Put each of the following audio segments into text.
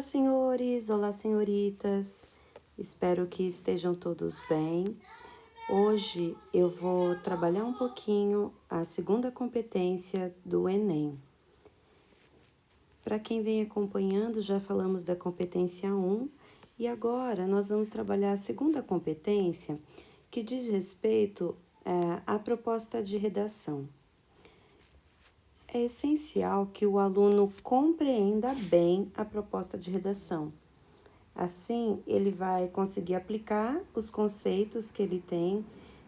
senhores, olá, senhoritas. Espero que estejam todos bem. Hoje eu vou trabalhar um pouquinho a segunda competência do Enem. Para quem vem acompanhando, já falamos da competência 1 e agora nós vamos trabalhar a segunda competência, que diz respeito à proposta de redação. É essencial que o aluno compreenda bem a proposta de redação. Assim, ele vai conseguir aplicar os conceitos que ele tem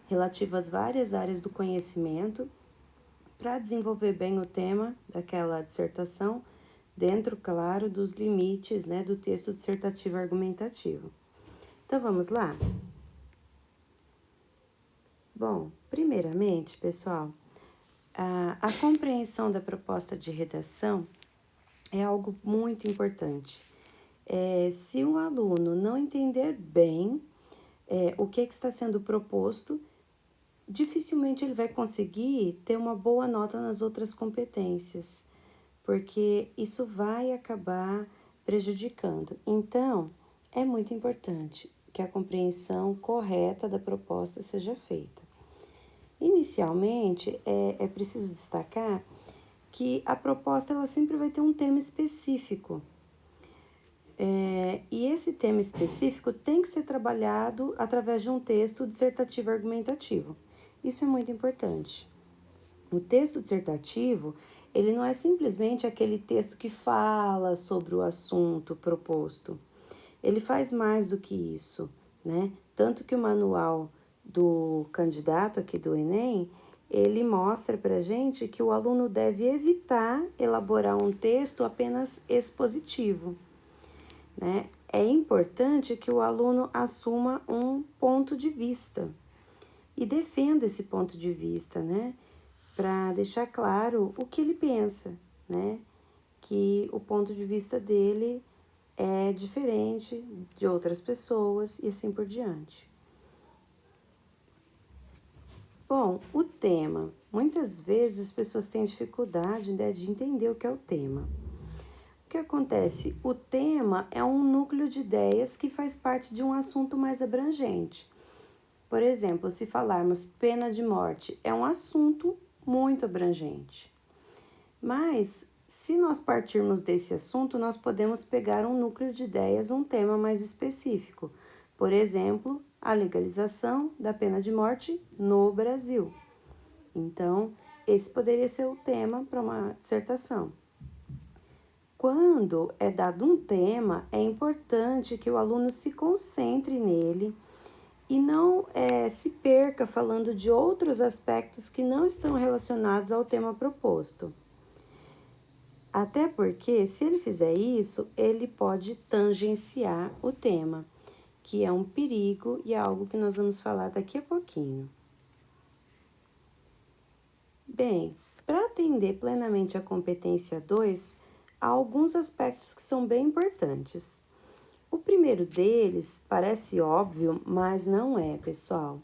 relativos às várias áreas do conhecimento para desenvolver bem o tema daquela dissertação, dentro, claro, dos limites, do texto dissertativo argumentativo. Então, vamos lá? Bom, primeiramente, pessoal, a compreensão da proposta de redação é algo muito importante. Se o aluno não entender bem o que está sendo proposto, dificilmente ele vai conseguir ter uma boa nota nas outras competências, porque isso vai acabar prejudicando. Então, é muito importante que a compreensão correta da proposta seja feita. Inicialmente, é preciso destacar que a proposta ela sempre vai ter um tema específico. E esse tema específico tem que ser trabalhado através de um texto dissertativo argumentativo. Isso é muito importante. O texto dissertativo, ele não é simplesmente aquele texto que fala sobre o assunto proposto. Ele faz mais do que isso, né? Tanto que o manual do candidato aqui do Enem, ele mostra pra gente que o aluno deve evitar elaborar um texto apenas expositivo, né? É importante que o aluno assuma um ponto de vista e defenda esse ponto de vista, né? Para deixar claro o que ele pensa, né? Que o ponto de vista dele é diferente de outras pessoas e assim por diante. Bom, o tema. Muitas vezes as pessoas têm dificuldade, de entender o que é o tema. O que acontece? O tema é um núcleo de ideias que faz parte de um assunto mais abrangente. Por exemplo, se falarmos pena de morte, é um assunto muito abrangente. Mas, se nós partirmos desse assunto, nós podemos pegar um núcleo de ideias, um tema mais específico. Por exemplo, a legalização da pena de morte no Brasil. Então, esse poderia ser o tema para uma dissertação. Quando é dado um tema, é importante que o aluno se concentre nele e não se perca falando de outros aspectos que não estão relacionados ao tema proposto. Até porque, se ele fizer isso, ele pode tangenciar o tema, que é um perigo e é algo que nós vamos falar daqui a pouquinho. Bem, para atender plenamente a competência 2, há alguns aspectos que são bem importantes. O primeiro deles parece óbvio, mas não é, pessoal.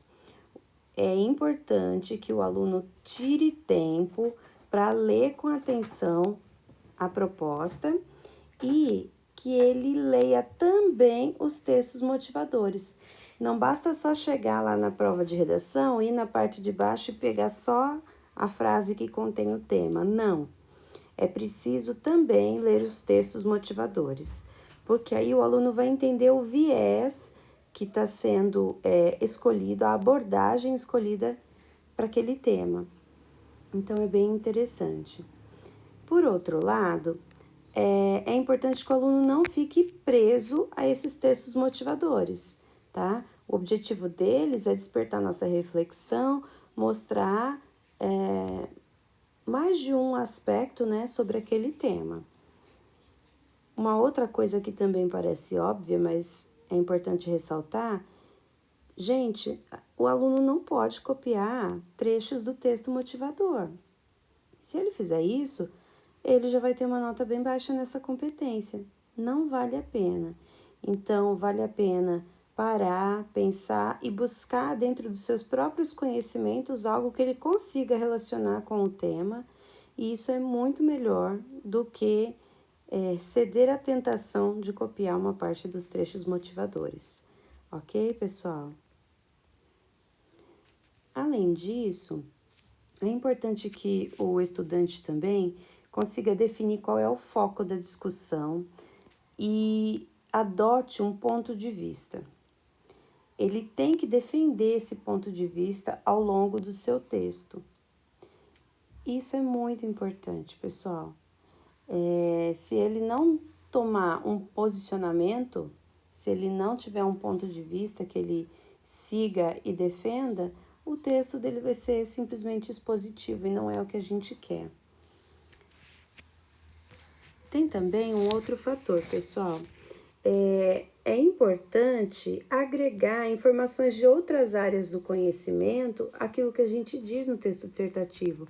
É importante que o aluno tire tempo para ler com atenção a proposta e que ele leia também os textos motivadores. Não basta só chegar lá na prova de redação, ir na parte de baixo e pegar só a frase que contém o tema. Não. É preciso também ler os textos motivadores, porque aí o aluno vai entender o viés que está sendo escolhido, a abordagem escolhida para aquele tema. Então, é bem interessante. Por outro lado, é importante que o aluno não fique preso a esses textos motivadores, tá? O objetivo deles é despertar nossa reflexão, mostrar mais de um aspecto, sobre aquele tema. Uma outra coisa que também parece óbvia, mas é importante ressaltar, gente, o aluno não pode copiar trechos do texto motivador. Se ele fizer isso, ele já vai ter uma nota bem baixa nessa competência. Não vale a pena. Então, vale a pena parar, pensar e buscar dentro dos seus próprios conhecimentos algo que ele consiga relacionar com o tema. E isso é muito melhor do que ceder à tentação de copiar uma parte dos trechos motivadores. Ok, pessoal? Além disso, é importante que o estudante também consiga definir qual é o foco da discussão e adote um ponto de vista. Ele tem que defender esse ponto de vista ao longo do seu texto. Isso é muito importante, pessoal. Se ele não tomar um posicionamento, se ele não tiver um ponto de vista que ele siga e defenda, o texto dele vai ser simplesmente expositivo e não é o que a gente quer. Tem também um outro fator, pessoal. É importante agregar informações de outras áreas do conhecimento àquilo que a gente diz no texto dissertativo,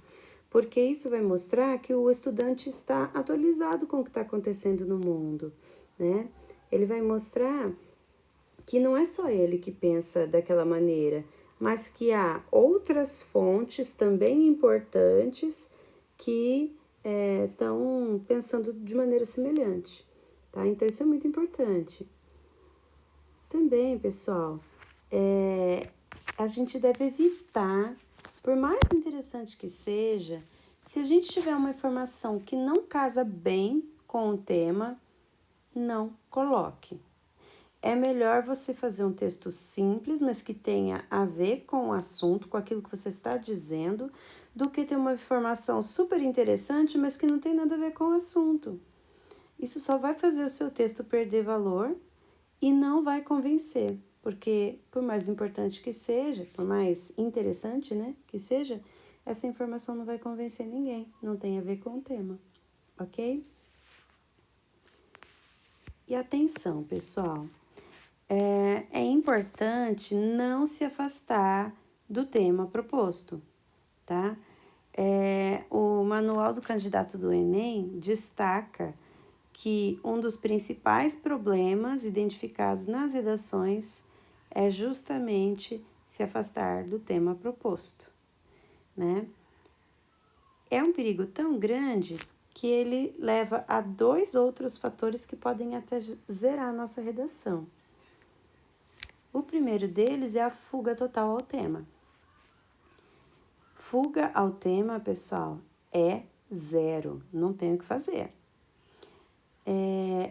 porque isso vai mostrar que o estudante está atualizado com o que está acontecendo no mundo, né? Ele vai mostrar que não é só ele que pensa daquela maneira, mas que há outras fontes também importantes que estão pensando de maneira semelhante, tá? Então, isso é muito importante. Também, pessoal, a gente deve evitar, por mais interessante que seja, se a gente tiver uma informação que não casa bem com o tema, não coloque. É melhor você fazer um texto simples, mas que tenha a ver com o assunto, com aquilo que você está dizendo, do que ter uma informação super interessante, mas que não tem nada a ver com o assunto. Isso só vai fazer o seu texto perder valor e não vai convencer, porque por mais importante que seja, por mais interessante, né, que seja, essa informação não vai convencer ninguém, não tem a ver com o tema, ok? E atenção, pessoal, é importante não se afastar do tema proposto, tá? O manual do candidato do Enem destaca que um dos principais problemas identificados nas redações é justamente se afastar do tema proposto, né? É um perigo tão grande que ele leva a 2 outros fatores que podem até zerar a nossa redação. O primeiro deles é a fuga total ao tema. Fuga ao tema, pessoal, é zero, não tem o que fazer.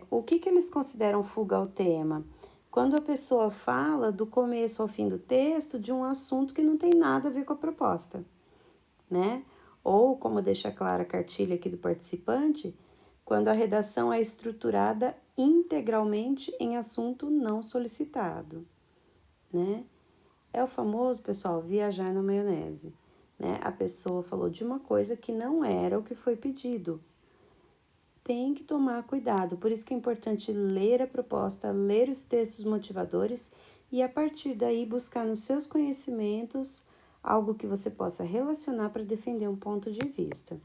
O que eles consideram fuga ao tema? Quando a pessoa fala do começo ao fim do texto de um assunto que não tem nada a ver com a proposta, né? Ou, como deixa clara a cartilha aqui do participante, quando a redação é estruturada integralmente em assunto não solicitado, né? É o famoso, pessoal, viajar na maionese, né? A pessoa falou de uma coisa que não era o que foi pedido. Tem que tomar cuidado, por isso que é importante ler a proposta, ler os textos motivadores e a partir daí buscar nos seus conhecimentos algo que você possa relacionar para defender um ponto de vista.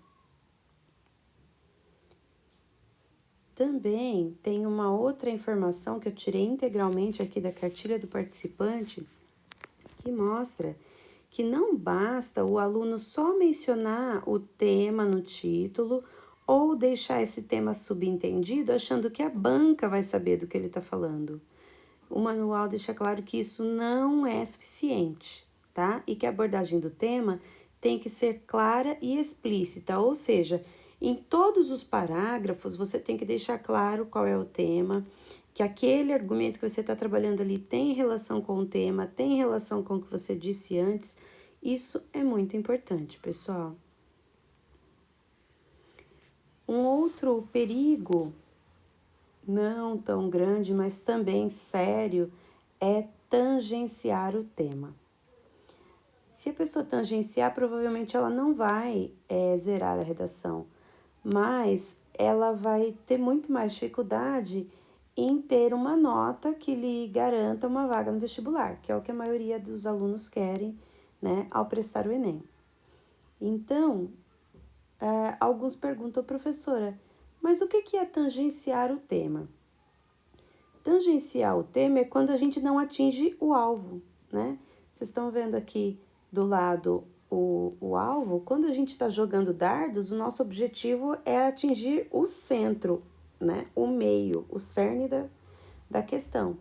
Também tem uma outra informação que eu tirei integralmente aqui da cartilha do participante, que mostra que não basta o aluno só mencionar o tema no título ou deixar esse tema subentendido achando que a banca vai saber do que ele está falando. O manual deixa claro que isso não é suficiente, tá? E que a abordagem do tema tem que ser clara e explícita, ou seja, em todos os parágrafos você tem que deixar claro qual é o tema, que aquele argumento que você está trabalhando ali tem relação com o tema, tem relação com o que você disse antes. Isso é muito importante, pessoal. Um outro perigo, não tão grande, mas também sério, é tangenciar o tema. Se a pessoa tangenciar, provavelmente ela não vai zerar a redação, mas ela vai ter muito mais dificuldade em ter uma nota que lhe garanta uma vaga no vestibular, que é o que a maioria dos alunos querem, né, ao prestar o Enem. Então, alguns perguntam, professora, mas o que é tangenciar o tema? Tangenciar o tema é quando a gente não atinge o alvo, né? Vocês estão vendo aqui do lado o alvo, quando a gente está jogando dardos, o nosso objetivo é atingir o centro, né, o meio, o cerne da questão.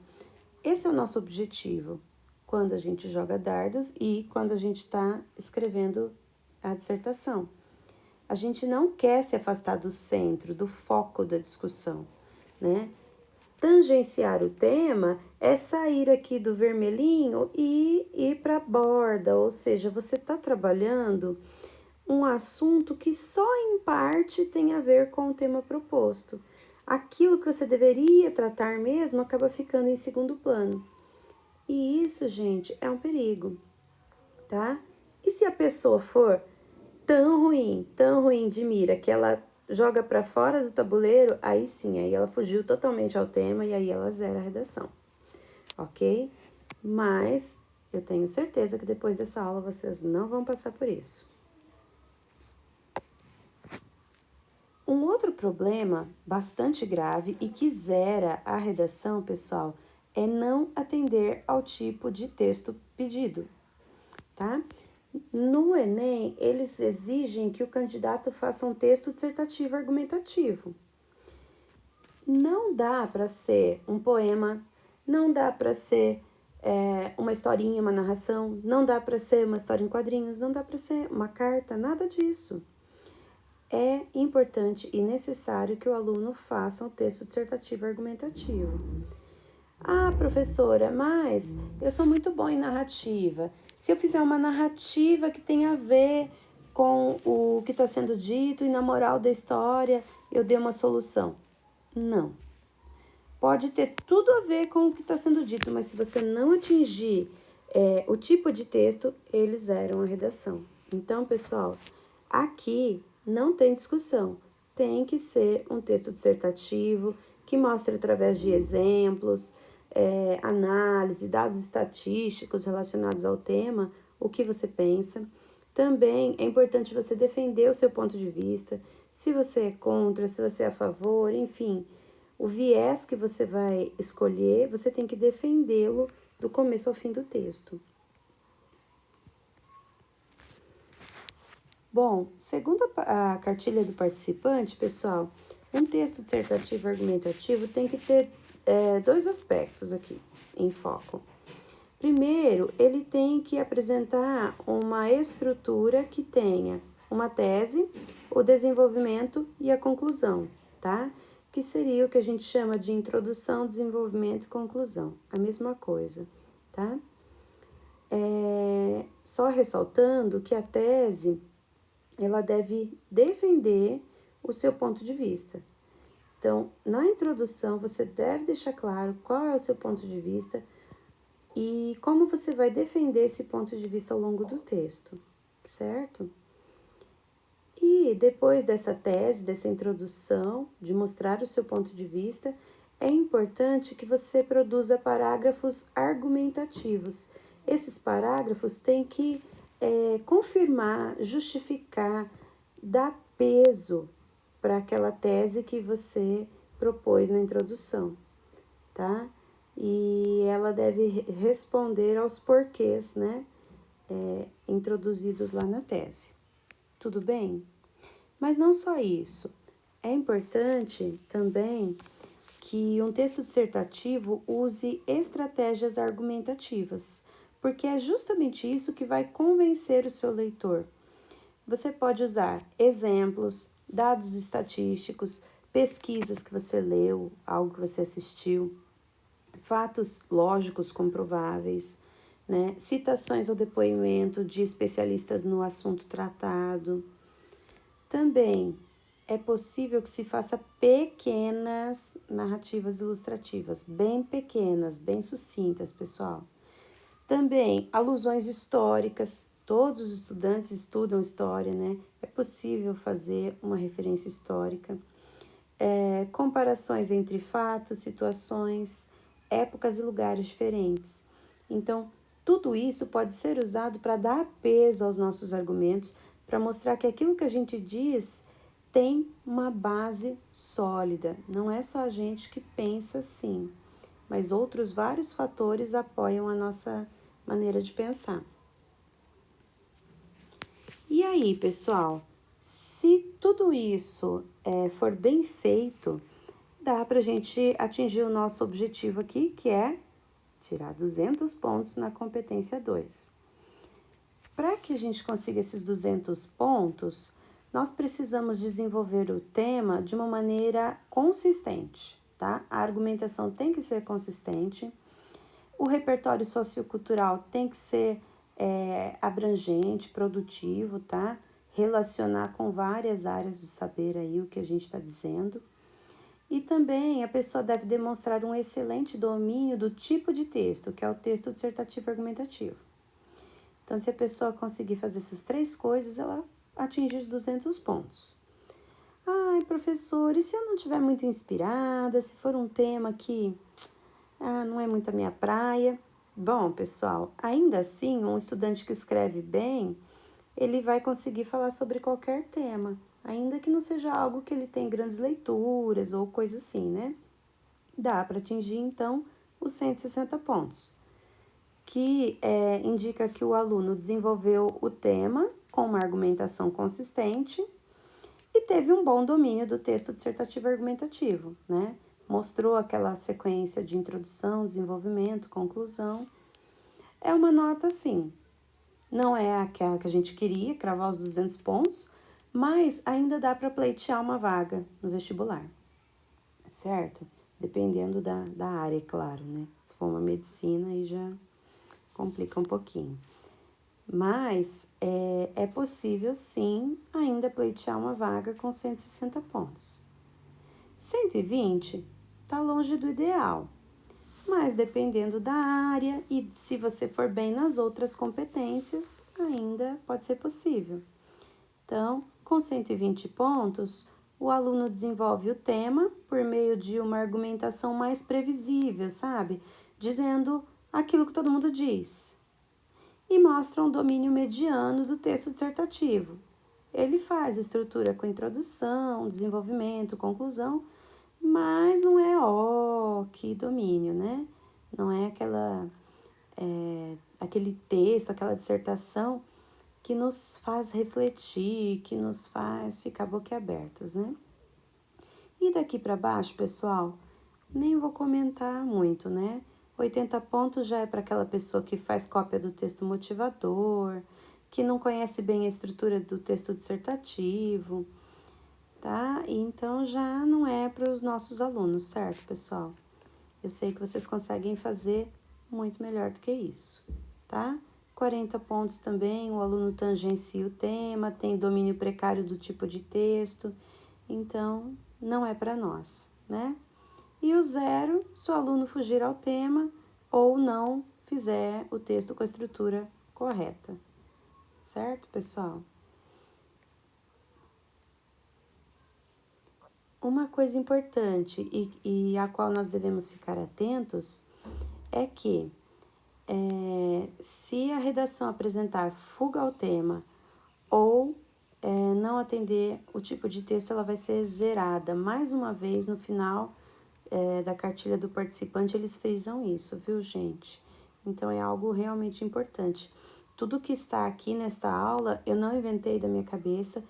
Esse é o nosso objetivo quando a gente joga dardos e quando a gente está escrevendo a dissertação. A gente não quer se afastar do centro, do foco da discussão, né? Tangenciar o tema é sair aqui do vermelhinho e ir para a borda, ou seja, você está trabalhando um assunto que só em parte tem a ver com o tema proposto. Aquilo que você deveria tratar mesmo acaba ficando em segundo plano. E isso, gente, é um perigo, tá? E se a pessoa for tão ruim de mira, que ela joga para fora do tabuleiro, aí sim, aí ela fugiu totalmente ao tema e aí ela zera a redação, ok? Mas eu tenho certeza que depois dessa aula vocês não vão passar por isso. Um outro problema bastante grave e que zera a redação, pessoal, é não atender ao tipo de texto pedido, tá? No Enem, eles exigem que o candidato faça um texto dissertativo argumentativo. Não dá para ser um poema, não dá para ser uma historinha, uma narração, não dá para ser uma história em quadrinhos, não dá para ser uma carta, nada disso. É importante e necessário que o aluno faça um texto dissertativo argumentativo. Ah, professora, mas eu sou muito bom em narrativa. Se eu fizer uma narrativa que tenha a ver com o que está sendo dito e na moral da história, eu dei uma solução. Não. Pode ter tudo a ver com o que está sendo dito, mas se você não atingir o tipo de texto, eles zeram a redação. Então, pessoal, aqui não tem discussão. Tem que ser um texto dissertativo que mostre através de exemplos, análise, dados estatísticos relacionados ao tema, o que você pensa. Também é importante você defender o seu ponto de vista, se você é contra, se você é a favor, enfim. O viés que você vai escolher, você tem que defendê-lo do começo ao fim do texto. Bom, segundo a cartilha do participante, pessoal, um texto dissertativo argumentativo tem que ter dois aspectos aqui em foco. Primeiro, ele tem que apresentar uma estrutura que tenha uma tese, o desenvolvimento e a conclusão, tá? Que seria o que a gente chama de introdução, desenvolvimento e conclusão, a mesma coisa, tá? Só ressaltando que a tese, ela deve defender o seu ponto de vista. Então, na introdução, você deve deixar claro qual é o seu ponto de vista e como você vai defender esse ponto de vista ao longo do texto, certo? E depois dessa tese, dessa introdução, de mostrar o seu ponto de vista, é importante que você produza parágrafos argumentativos. Esses parágrafos têm que confirmar, justificar, dar peso para aquela tese que você propôs na introdução, tá? E ela deve responder aos porquês, né, introduzidos lá na tese. Tudo bem? Mas não só isso. É importante também que um texto dissertativo use estratégias argumentativas, porque é justamente isso que vai convencer o seu leitor. Você pode usar exemplos, dados estatísticos, pesquisas que você leu, algo que você assistiu, fatos lógicos comprováveis, né? Citações ou depoimento de especialistas no assunto tratado. Também é possível que se faça pequenas narrativas ilustrativas, bem pequenas, bem sucintas, pessoal. Também alusões históricas, todos os estudantes estudam história, né? É possível fazer uma referência histórica. Comparações entre fatos, situações, épocas e lugares diferentes. Então, tudo isso pode ser usado para dar peso aos nossos argumentos, para mostrar que aquilo que a gente diz tem uma base sólida. Não é só a gente que pensa assim, mas outros vários fatores apoiam a nossa maneira de pensar. E aí, pessoal, se tudo isso for bem feito, dá para a gente atingir o nosso objetivo aqui, que é tirar 200 pontos na competência 2. Para que a gente consiga esses 200 pontos, nós precisamos desenvolver o tema de uma maneira consistente, tá? A argumentação tem que ser consistente, o repertório sociocultural tem que ser abrangente, produtivo, tá? Relacionar com várias áreas do saber aí o que a gente está dizendo. E também a pessoa deve demonstrar um excelente domínio do tipo de texto, que é o texto dissertativo argumentativo. Então, se a pessoa conseguir fazer essas 3 coisas, ela atinge os 200 pontos. Ai, professor, e se eu não estiver muito inspirada, se for um tema que não é muito a minha praia? Bom, pessoal, ainda assim, um estudante que escreve bem, ele vai conseguir falar sobre qualquer tema, ainda que não seja algo que ele tem grandes leituras ou coisa assim, né? Dá para atingir, então, os 160 pontos, que indica que o aluno desenvolveu o tema com uma argumentação consistente e teve um bom domínio do texto dissertativo argumentativo, né? Mostrou aquela sequência de introdução, desenvolvimento, conclusão. É uma nota, sim, não é aquela que a gente queria, cravar os 200 pontos, mas ainda dá para pleitear uma vaga no vestibular, certo? Dependendo da área, é claro, né? Se for uma medicina, aí já complica um pouquinho. Mas é possível, sim, ainda pleitear uma vaga com 160 pontos. 120 está longe do ideal, mas dependendo da área e se você for bem nas outras competências, ainda pode ser possível. Então, com 120 pontos, o aluno desenvolve o tema por meio de uma argumentação mais previsível, sabe? Dizendo aquilo que todo mundo diz. E mostra um domínio mediano do texto dissertativo. Ele faz estrutura com introdução, desenvolvimento, conclusão, mas não é que domínio, né? Não é aquele texto, aquela dissertação que nos faz refletir, que nos faz ficar boquiabertos, né? E daqui para baixo, pessoal, nem vou comentar muito, né? 80 pontos já é para aquela pessoa que faz cópia do texto motivador, que não conhece bem a estrutura do texto dissertativo, tá? Então já não é para os nossos alunos, certo, pessoal? Eu sei que vocês conseguem fazer muito melhor do que isso, tá? 40 pontos também, o aluno tangencia o tema, tem domínio precário do tipo de texto, então não é para nós, né? E o 0, se o aluno fugir ao tema ou não fizer o texto com a estrutura correta, certo, pessoal? Uma coisa importante e a qual nós devemos ficar atentos é que se a redação apresentar fuga ao tema ou não atender o tipo de texto, ela vai ser zerada. Mais uma vez, no final da cartilha do participante, eles frisam isso, viu, gente? Então, é algo realmente importante. Tudo que está aqui nesta aula, eu não inventei da minha cabeça,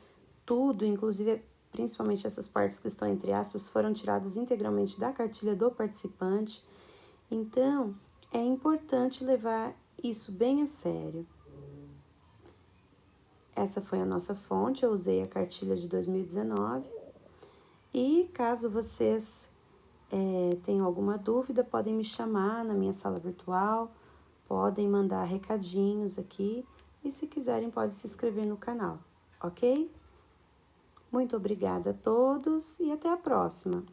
tudo, inclusive, principalmente essas partes que estão entre aspas, foram tiradas integralmente da cartilha do participante. Então, é importante levar isso bem a sério. Essa foi a nossa fonte, eu usei a cartilha de 2019. E caso vocês tenham alguma dúvida, podem me chamar na minha sala virtual, podem mandar recadinhos aqui e se quiserem podem se inscrever no canal, ok? Muito obrigada a todos e até a próxima!